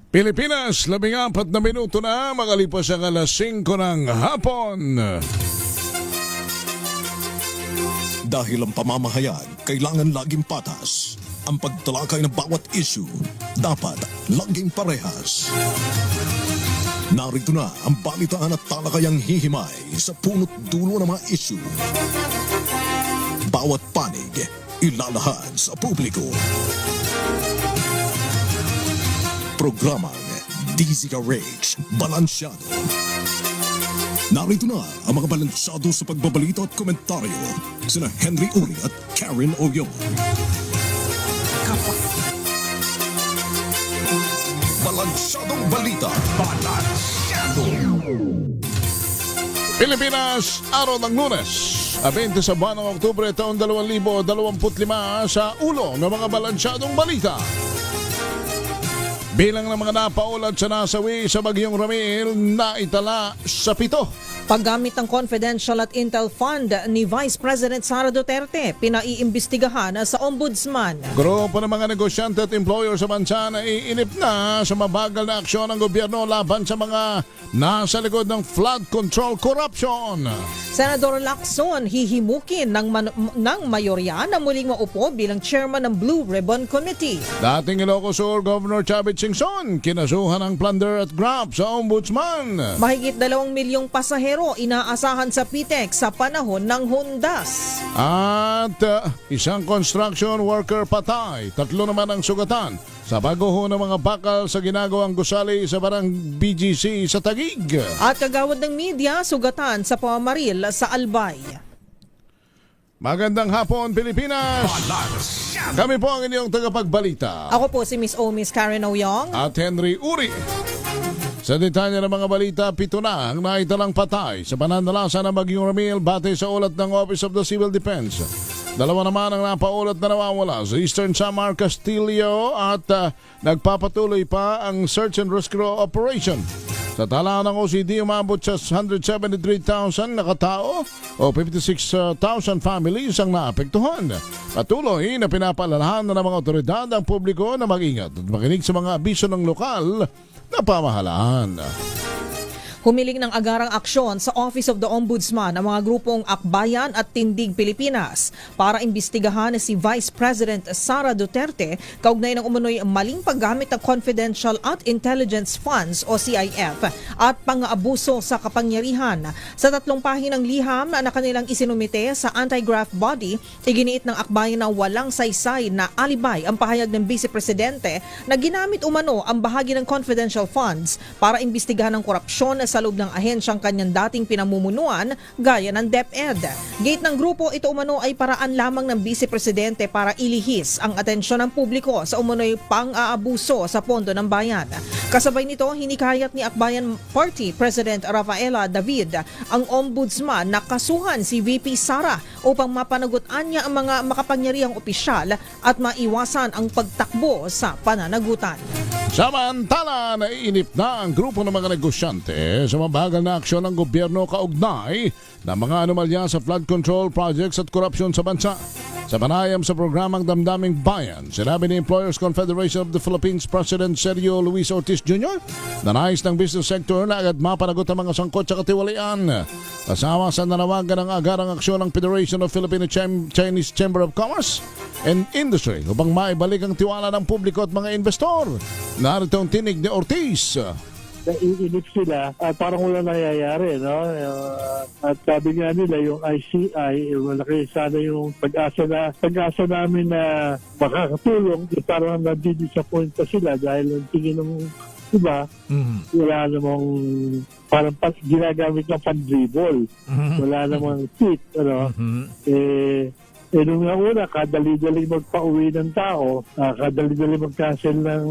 Pilipinas, 14 na minuto na makalipas ang alas 5 ng hapon. Dahil ang pamamahayag kailangan laging patas. Ang pagtalakay ng bawat issue dapat laging parehas. Narito na ang balitaan at talakayang hihimay sa punot dulo ng mga issue. Bawat panig ilalahad sa publiko. Programang DZRH Balansyado. Narito na ang mga balansyado sa pagbabalita at komentaryo sina Henry Uri at Karen Oyong. Balansyadong balita. Balansyado. Pilipinas, araw ng Lunes, 20 sa buwan ng Oktubre taon 2025 sa ulo ng mga balansyadong balita. Bilang ng mga napaulat sa nasawi sa Bagyong Ramil na itala sa 7. Paggamit ng confidential at intel fund ni Vice President Sara Duterte, pinaiimbestigahan sa Ombudsman. Grupo ng mga negosyante at employer sa bansa na iinip na sa mabagal na aksyon ng gobyerno laban sa mga nasa likod ng flood control corruption. Senador Lacson hihimukin ng mayorya na muling maupo bilang chairman ng Blue Ribbon Committee. Dating Ilocos Sur Governor Chavit Singson kinasuhan ng plunder at graft sa Ombudsman. Mahigit 2 milyong pasahero inaasahan sa PTEC sa panahon ng hundas. At isang construction worker patay, 3 naman ang sugatan sa baguho ng mga bakal sa ginagawang gusali sa barang BGC sa Taguig. At kagawad ng media, sugatan sa pamamaril sa Albay. Magandang hapon, Pilipinas! Kami po ang inyong tagapagbalita. Ako po si Miss Miss Karen Oyong. At Henry Uri. Sa detalye ng mga balita, 7 na ang naitalang patay sa pananalasa ng Bagyong Ramil batay sa ulat ng Office of the Civil Defense. 2 naman ang napaulat na nawawala sa Eastern Samar, Castillo at nagpapatuloy pa ang search and rescue operation. Sa tala ng OCD, umabot sa 173,000 na katao o 56,000 families ang naapektuhan. Patuloy na pinapaalalahan ng mga otoridad ang publiko na mag-ingat at makinig sa mga abiso ng lokal na pamahalaan. Humiling ng agarang aksyon sa Office of the Ombudsman ang mga grupong Akbayan at Tindig Pilipinas para imbestigahan si Vice President Sara Duterte kaugnay ng umunoy maling paggamit ng confidential at intelligence funds o CIF at pang-aabuso sa kapangyarihan. Sa 3 pahinang liham na kanilang isinumite sa anti-graft body, iginiit ng Akbayan na walang saysay na alibay ang pahayag ng Vice Presidente na ginamit umano ang bahagi ng confidential funds para imbestigahan ng korupsyon sa loob ng ahensyang kanyang dating pinamumunuan gaya ng DepEd. Gate ng grupo, ito umano ay paraan lamang ng Vice Presidente para ilihis ang atensyon ng publiko sa umano'y pang-aabuso sa pondo ng bayan. Kasabay nito, hinikayat ni Akbayan Party President Rafaela David ang Ombudsman na kasuhan si VP Sara upang mapanagutan niya ang mga makapangyarihang opisyal at maiwasan ang pagtakbo sa pananagutan. Samantala, naiinip na ang grupo ng mga negosyante sa mabagal na aksyon ng gobyerno kaugnay ng mga anomalya sa flood control projects at korupsyon sa bansa. Sa panayam sa programang Damdaming Bayan, sinabi ni Employers Confederation of the Philippines President Sergio Luis Ortiz Jr. na nais ng business sector na agad mapanagot ang mga sangkot sa katiwalian. Kasama sa nanawagan ng agarang aksyon ng Federation of Filipino-Chinese Chamber of Commerce and Industry upang maibalik ang tiwala ng publiko at mga investor. Narito ang tinig ni Ortiz. Naiinip sila at parang wala nangyayari, no? At sabi nga nila, yung ICI, malaki sana yung pag-asa namin na makakatulong, parang nadi-disappoint pa sila dahil ang tingin ng iba, wala namang parang ginagamit ng pan-dribble. Wala namang fit, ano? Nung una, kadali-dali magpa-uwi ng tao, kadali-dali mag-cancel ng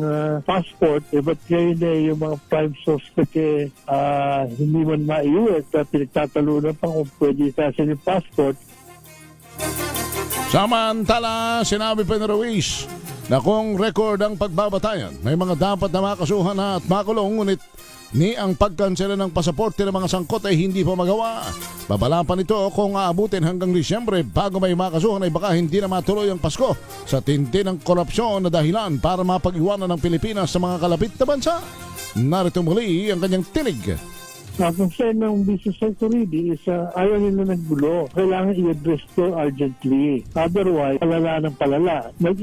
passport, ba't ngayon yung mga prime suspect hindi man maiuwi at pinagtatalunan pa kung pwede cancel yung passport. Samantala, sinabi pa ni Ruiz na kung record ang pagbabatayan, may mga dapat na makasuhan na at makulong, ngunit ni ang pagkansela ng pasaporte ng mga sangkot ay hindi pa magawa. Babala pa nito kung aabutin hanggang Disyembre bago may makasuhan ay baka hindi na matuloy ang Pasko sa tindi ng korupsyon na dahilan para mapag-iwanan ng Pilipinas sa mga kalapit na bansa. Narito muli ang kanyang tinig. Ang concern ng business sector really is ayaw nila ng gulo. Kailangan i-address to urgently. Otherwise, palala ng palala. Not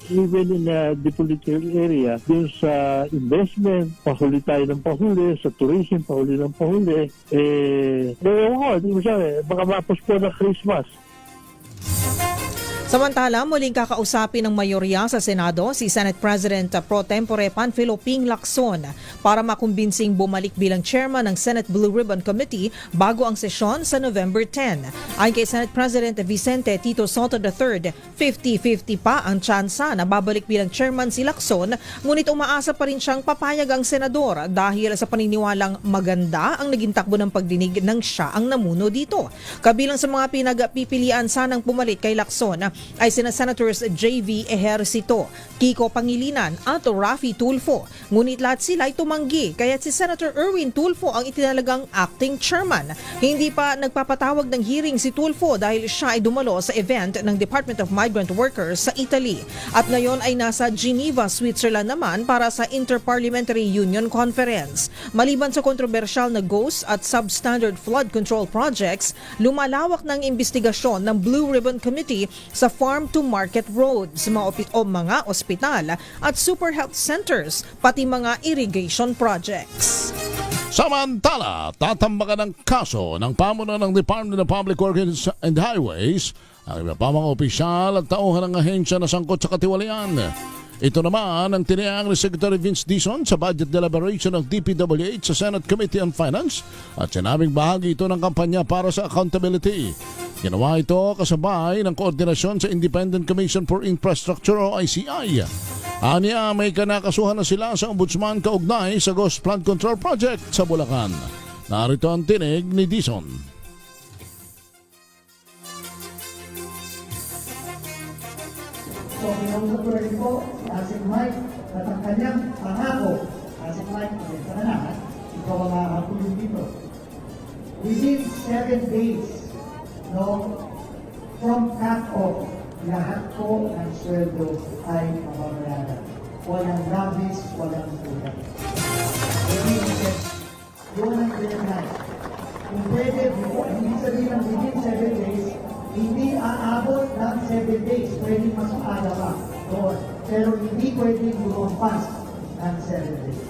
even in the political area, dun sa investment, pahuli tayo ng pahuli, sa tourism, pahuli ng pahuli. Di mo siya, baka mapaspo na Christmas. Samantala, muling kakausapin ng mayorya sa Senado si Senate President Pro Tempore Panfilo Ping Lacson para makumbinsing bumalik bilang chairman ng Senate Blue Ribbon Committee bago ang sesyon sa November 10. Ayon kay Senate President Vicente Tito Soto III, 50-50 pa ang tsansa na babalik bilang chairman si Lacson, ngunit umaasa pa rin siyang papayag ang senador dahil sa paniniwalang maganda ang naging takbo ng pagdinig ng siya ang namuno dito. Kabilang sa mga pinagpipilian sanang pumalit kay Lacson ay sina Senators J.V. Ejercito, Kiko Pangilinan at Raffy Tulfo. Ngunit lahat sila ay tumanggi kaya si Senator Erwin Tulfo ang itinalagang acting chairman. Hindi pa nagpapatawag ng hearing si Tulfo dahil siya ay dumalo sa event ng Department of Migrant Workers sa Italy. At ngayon ay nasa Geneva, Switzerland naman para sa Interparliamentary Union Conference. Maliban sa kontrobersyal na ghost at substandard flood control projects, lumalawak ng investigasyon ng Blue Ribbon Committee sa farm-to-market roads, mga ospital at super health centers, pati mga irrigation projects. Samantala, tatambakan ng kaso ng pamuno ng Department of Public Works and Highways ang iba pa mga opisyal at tauhan ng ahensya na sangkot sa katiwalian. Ito naman ang tinayang ni Secretary Vince Dizon sa budget deliberation ng DPWH sa Senate Committee on Finance at sinabing bahagi ito ng kampanya para sa accountability. Ginawa ito kasabay ng koordinasyon sa Independent Commission for Infrastructure o ICI. Aniya, may kanakasuhan na sila sa Ombudsman kaugnay sa Ghost Flood Control Project sa Bulacan. Narito ang tinig ni Dizon. So, kinausap ko rin po si Asik Mike at ang kanyang pangako. Asik Mike, pasensya ka na, ikaw ang makakatulong dito. Within 7 days, from cut-off, lahat po ng sweldo ay mamamayara. Walang labis, walang kulang. Yun ang deadline. Kung pwede, hindi sabihin ng within 7 days, hindi aabot ng 7 days. Pwede mas maaga pa doon. Pero hindi pwede lumampas ng 7 days.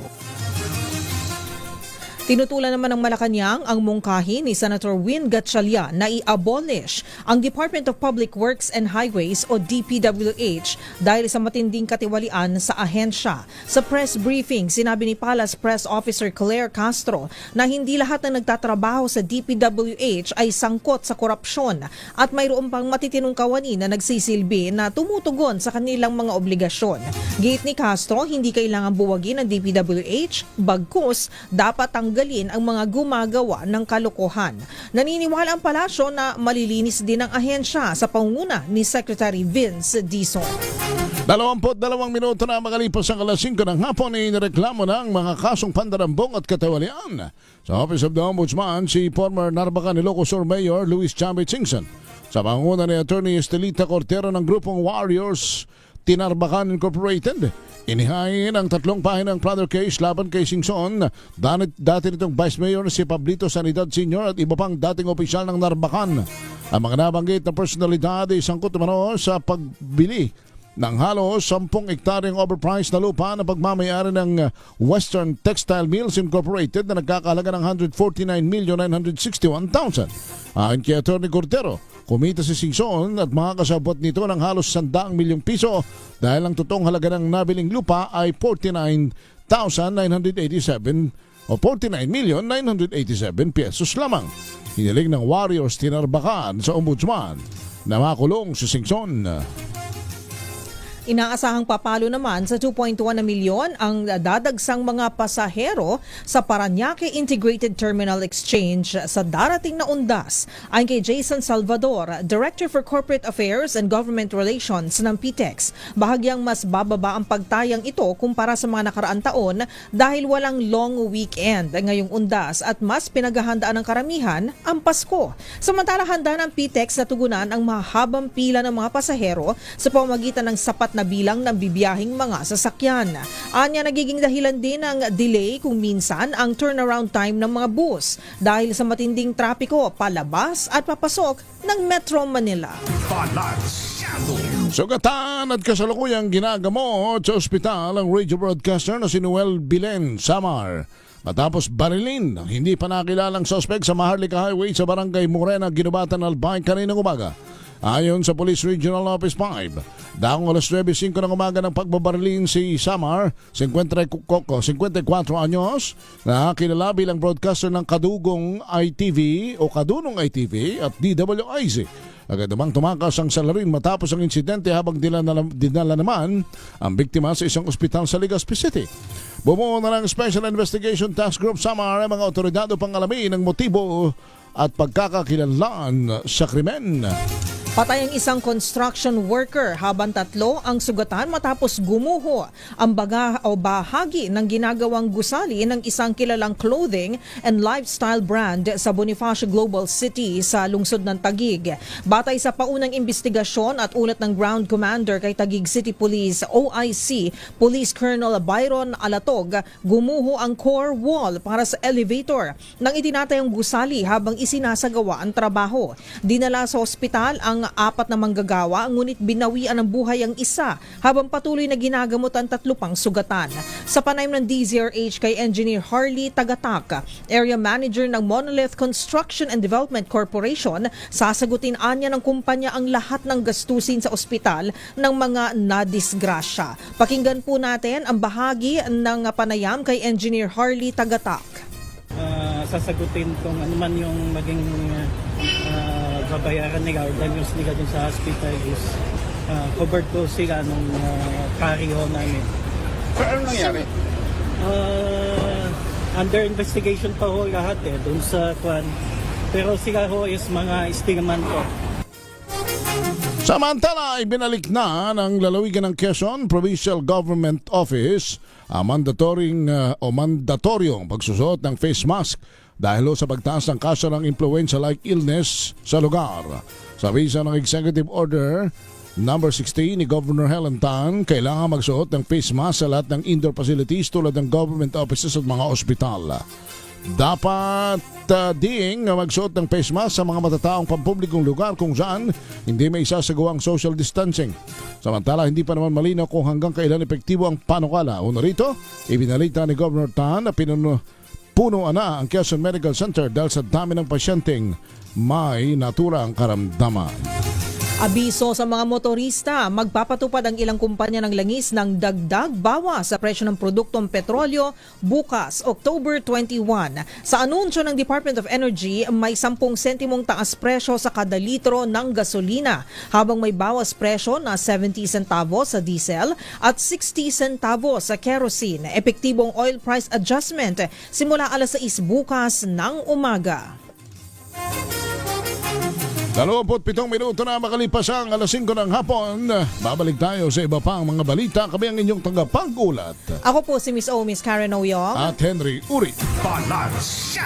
Tinutulan naman ng Malacanang ang mungkahi ni Senator Win Gatchalian na i-abolish ang Department of Public Works and Highways o DPWH dahil sa matinding katiwalian sa ahensya. Sa press briefing, sinabi ni Palace Press Officer Claire Castro na hindi lahat ng nagtatrabaho sa DPWH ay sangkot sa korupsyon at mayroon pang matitinong kawani na nagsisilbi na tumutugon sa kanilang mga obligasyon. Gate ni Castro, hindi kailangan buwagin ang DPWH, bagkus dapat tanggalin ang mga gumagawa ng kalokohan. Naniniwala ang palasyo na malilinis din ang ahensya sa pangunguna ni Secretary Vince Dizon. 22 minuto na makalipas ang alas 5 ng hapon ay nireklamo ng mga kasong pandarambong at katawalian sa Office of the Ombudsman si former Narbacan Ilocos Sur Mayor Luis Chambit Singson sa pangunguna ni Attorney Estelita Cortero ng grupong Warriors Tinarbacan Incorporated. Inihain ang 3 pahinang plother case laban kay Singson, dati nitong Vice Mayor si Pablito Sanidad Sr. at iba pang dating opisyal ng Narbacan. Ang mga nabanggit na personalidad ay sangkot naman sa pagbili ng halos 10 hektaryeng overpriced na lupa na pagmamayari ng Western Textile Mills Incorporated na nagkakahalaga ng 149,961,000. Ayon kay Atty. Cortero, kumita si Singson at mga kasabot nito ng halos 100 milyong piso dahil ang totoong halaga ng nabiling lupa ay 49,987 o 49,987 pesos lamang. Hiniling ng Warriors Tinarbacan sa Ombudsman na makulong si Singson. Inaasahang papalo naman sa 2.1 na milyon ang dadagsang mga pasahero sa Parañaque Integrated Terminal Exchange sa darating na undas. Ayon kay Jason Salvador, Director for Corporate Affairs and Government Relations ng PTEX, bahagyang mas bababa ang pagtayang ito kumpara sa mga nakaraang taon dahil walang long weekend ngayong undas at mas pinaghahandaan ng karamihan ang Pasko. Samantala, handa ng PTEX na tugunan ang mahabang pila ng mga pasahero sa pamamagitan ng sapat na bilang ng bibiyahing mga sasakyan. Anya, nagiging dahilan din ng delay kung minsan ang turnaround time ng mga bus dahil sa matinding trapiko palabas at papasok ng Metro Manila. Sugatan at kasalukuyang ginagamot sa ospital ang radio broadcaster na si Noel Bilen Samar matapos barilin ng hindi pa nakilalang suspect sa Maharlika Highway sa Barangay Morena, Ginubatan, Albay kaninang umaga. Ayon sa Police Regional Office 5, daong alas 9:05 ng umaga ng pagbabarilin si Samar, 54 anyos, na kilala bilang broadcaster ng Kadugong ITV o Kadunong ITV at DWIZ. Agad namang tumakas ang salarin matapos ang insidente habang dinala naman ang biktima sa isang ospital sa Legazpi City. Bumuo na ng Special Investigation Task Group Samar ang mga otoridad upang alamin ang motibo at pagkakakilanlan sa krimen. Patay ang isang construction worker habang 3 ang sugatan matapos gumuho ang bahagi ng ginagawang gusali ng isang kilalang clothing and lifestyle brand sa Bonifacio Global City sa lungsod ng Taguig. Batay sa paunang investigasyon at ulat ng Ground Commander kay Taguig City Police OIC Police Colonel Byron Alatog, gumuho ang core wall para sa elevator nang itinatayong gusali habang isinasagawa ang trabaho. Dinala sa ospital ang 4 na manggagawa, ngunit binawian ng buhay ang isa habang patuloy na ginagamot ang 3 pang sugatan. Sa panayam ng DZRH kay Engineer Harley Tagatak, Area Manager ng Monolith Construction and Development Corporation, sasagutin anya ng kumpanya ang lahat ng gastusin sa ospital ng mga nadisgrasya. Pakinggan po natin ang bahagi ng panayam kay Engineer Harley Tagatak. Sasagutin kung ano man yung maging babayaran nila or danyos nila dun sa hospital is covered po sila nung carry-ho namin. So, ano nangyari? Under investigation pa ho lahat dun sa kwan. Pero sila ho is mga estigman po. Samantala ay binalik na ng lalawigan ng Quezon Provincial Government Office ang mandatoryong pagsusot ng face mask dahil sa pagtaas ng kaso ng influenza-like illness sa lugar. Sa visa ng Executive Order Number 16 ni Governor Helen Tan, kailangan magsuot ng face mask sa lahat ng indoor facilities tulad ng government offices at mga ospital. Dapat ding magsuot ng face mask sa mga matataong pampublikong lugar kung saan hindi may isasagawang social distancing. Samantala, hindi pa naman malinaw kung hanggang kailan epektibo ang panukala. Una rito, ibinalita ni Governor Tan na punuan na ang Quezon Medical Center dahil sa dami ng pasyenteng may naturang karamdaman. Abiso sa mga motorista, magpapatupad ang ilang kumpanya ng langis ng dagdag bawas sa presyo ng produktong petrolyo bukas, October 21. Sa anunsyo ng Department of Energy, may 10 sentimong taas presyo sa kada litro ng gasolina, habang may bawas presyo na 70 centavos sa diesel at 60 centavos sa kerosene. Epektibong oil price adjustment simula alas 6 bukas ng umaga. 27 minuto na makalipas ang alas 5 ng hapon. Babalik tayo sa iba pang mga balita. Kami ang inyong tagapaggulat. Ako po si Miss Karen Oyong At Henry Uri. Balance.